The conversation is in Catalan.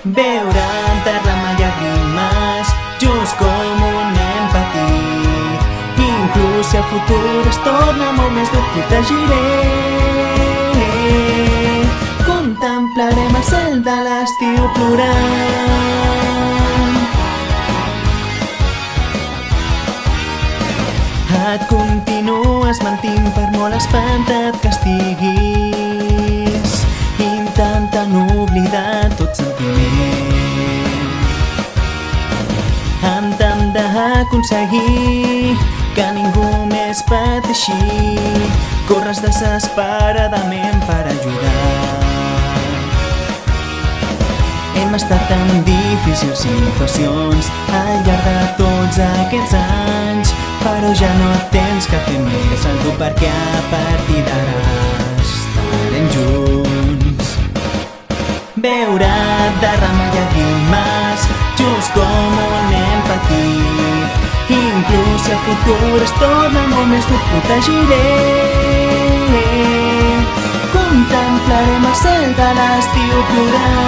Beure enterrant llàgrimes, just com un nen petit. Inclús si el futur es torna molt més dur, protegiré. Contemplarem el cel de l'estiu plorant. Et continues mentint per molt espantat que estiguis, intentant oblidar tot sentiment. Amb tant d'aconseguir que ningú més pateixi, corres desesperadament per ajudar. Hem estat en difícils situacions al llarg de tots aquests anys, però ja no tens que fer més el dur, perquè a partir d'ara estarem junts. Beure derrama llàgrimes, just com un nen petit. Inclús si el futur es torna molt més dur, protegiré. Contemplarem el cel de l'estiu plorant.